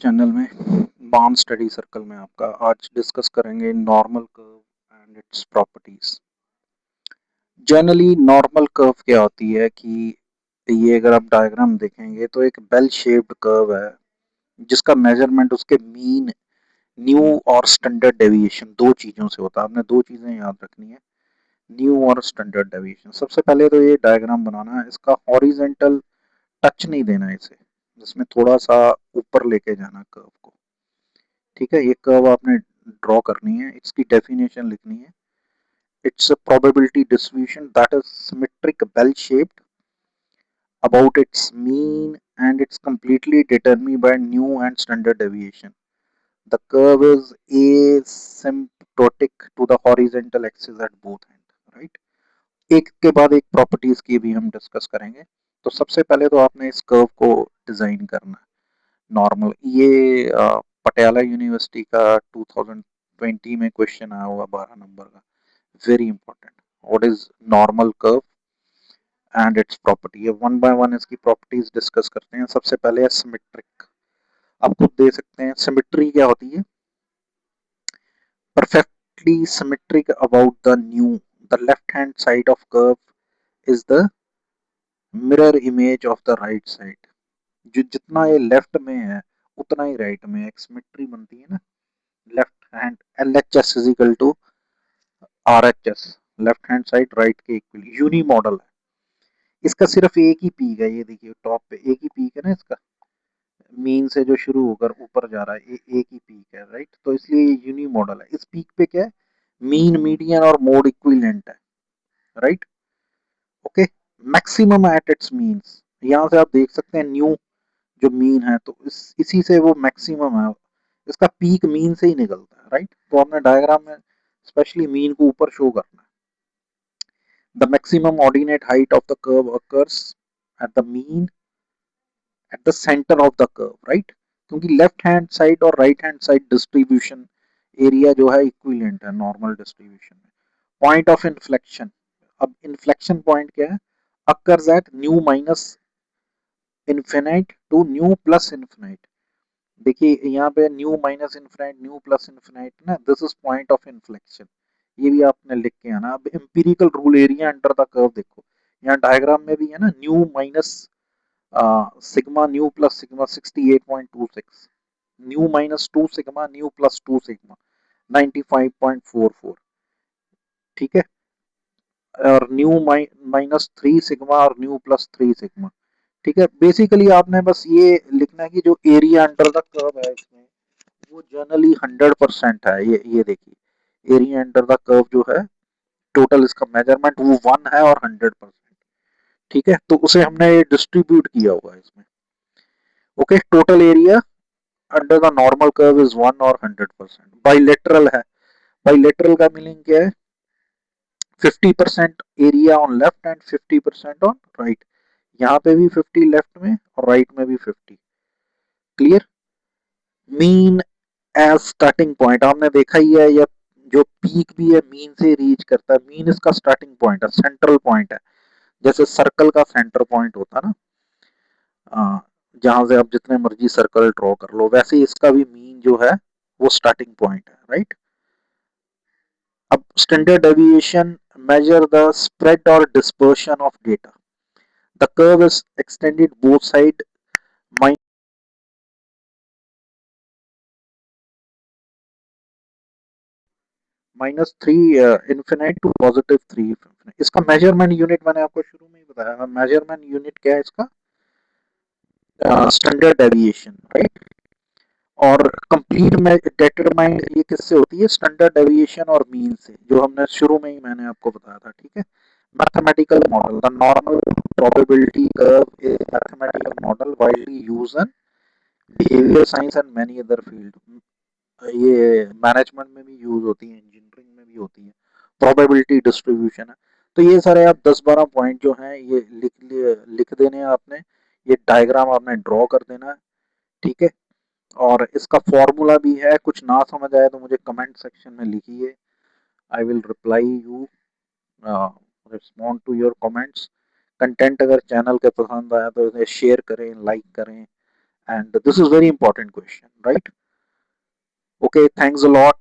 Channel में balm study circle में आपका आज डिस्कस करेंगे normal curve and its properties. Generally normal curve क्या होती है कि ये अगर आप डायग्राम देखेंगे तो एक बेल शेप्ड कर्व है जिसका मेजरमेंट उसके मीन न्यू और स्टैंडर्ड डेविएशन दो चीजों से होता है। आपने दो चीजें याद रखनी है, न्यू और स्टैंडर्ड डेविएशन। सबसे पहले तो ये डायग्राम बनाना है, इसका हॉरिजेंटल टच नहीं देना है इसे, जिसमें थोड़ा सा ऊपर लेके जाना कर्व को। ठीक है, ये कर्व आपने ड्रॉ करनी है, इसकी डेफिनेशन लिखनी है। It's a probability distribution that is symmetric bell shaped about its mean and it's completely determined by new and standard deviation. The curve is asymptotic to the horizontal axis at both ends, right? एक के बाद एक properties की भी हम discuss करेंगे। तो सबसे पहले तो आपने इस कर्व को डिजाइन करना है। नॉर्मल ये पटियाला यूनिवर्सिटी का 2020 में क्वेश्चन आया हुआ 12 नंबर का, very important. What is normal curve and it's property, ये वन बाय वन इसकी प्रॉपर्टीज डिस्कस करते हैं। सबसे पहले है सिमेट्रिक। आप खुद दे सकते हैं सिमेट्री क्या होती है। Perfectly symmetric about the new, the left hand side of curve is the mirror image of the right side. जो जितना ये लेफ्ट में है उतना ही राइट में है, एक सिमेट्री बनती है ना। Left hand L H S is equal to R H S, left hand side right के इक्वल, यूनी मॉडल है। इसका सिर्फ एक ही पीक है, ये देखिए टॉप पे एक ही पीक है ना इसका, मीन से जो शुरू होकर ऊपर जा रहा है, एक ही पीक है, राइट। तो इसलिए ये यूनी मॉडल है। इस पीक पे क्या है, मीन मीडियन और मोड इक्विवेलेंट है, right. Okay, maximum at its means, यहाँ से आप देख सकते हैं न्यू जो मीन है, तो इसी से वो मैक्सिमम है। इसका पीक मीन से ही निकलता है, राइट। तो हमने डायग्राम में स्पेशली मीन को ऊपर शो करना है। The maximum ordinate height of the curve occurs at the mean at the centre of the curve, right. क्योंकि लेफ्ट हैंड साइड और right hand side distribution area जो है इक्विवेलेंट है नॉर्मल डिस्ट्रीब्यूशन में। पॉइंट ऑफ इन्फ्लेक्शन, अब inflection point क्या है, occurs at nu minus infinite to nu plus infinite. देखिए यहाँ पे nu minus infinite nu plus infinite ना, this is point of inflection. ये भी आपने लिख के आना। अब empirical rule area under the curve देखो, यहाँ डायग्राम में भी है ना, new minus sigma new plus sigma 68.26, new minus 2 sigma new plus 2 sigma 95.44। ठीक है, और न्यू माइनस 3 सिग्मा और न्यू प्लस 3 सिग्मा। ठीक है, बेसिकली आपने बस ये लिखना है कि जो एरिया अंडर द कर्व है इसमें वो जनरली 100% है। ये देखिए एरिया अंडर द कर्व जो है, टोटल इसका मेजरमेंट वो 1 है और 100%। ठीक है, तो उसे हमने डिस्ट्रीब्यूट किया हुआ है इसमें। Okay, total area under the normal curve is 1 और 100%। बाइलेटरल है, बाइलेटरल का मीनिंग क्या है, 50% area on left and 50% on right. यहाँ पे भी 50 लेफ्ट में और राइट में भी 50। Clear. Mean as starting point आपने देखा ही है, या जो पीक भी है मीन से रीच करता है। मीन इसका स्टार्टिंग पॉइंट है, सेंट्रल पॉइंट है। जैसे सर्कल का सेंटर पॉइंट होता है ना, जहां से आप जितने मर्जी सर्कल ड्रॉ कर लो, वैसे ही इसका भी मीन जो है वो स्टार्टिंग पॉइंट है, राइट। अब standard deviation measure the spread or dispersion of data. The curve is extended both side -3 infinite to +3 infinite. इसका मेजरमेंट यूनिट मैंने आपको शुरू में ही बताया, मेजरमेंट यूनिट क्या है इसका, स्टैंडर्ड डेविएशन, राइट। और कंप्लीट में डिटरमाइंड ये किससे होती है, स्टैंडर्ड डेविएशन और मीन से, जो हमने शुरू में ही मैंने आपको बताया था। ठीक है, mathematical model, the normal probability curve is mathematical model widely used in behaviour science and many other field. ये मैनेजमेंट में भी यूज होती है, इंजीनियरिंग में भी होती है। प्रोबेबिलिटी डिस्ट्रीब्यूशन है। तो ये सारे आप 10-12 पॉइंट जो हैं ये लिख देने हैं आपने, ये डायग्राम आपने ड्रॉ कर देना है। ठीक है, और इसका फॉर्मूला भी है, कुछ ना समझ आए तो मुझे कमेंट सेक्शन में लिखिए, I will reply you, respond to your comments. Content अगर चैनल के पसंद आया तो इसे शेयर करें, लाइक करें And this is very important question, right? Okay, thanks a lot.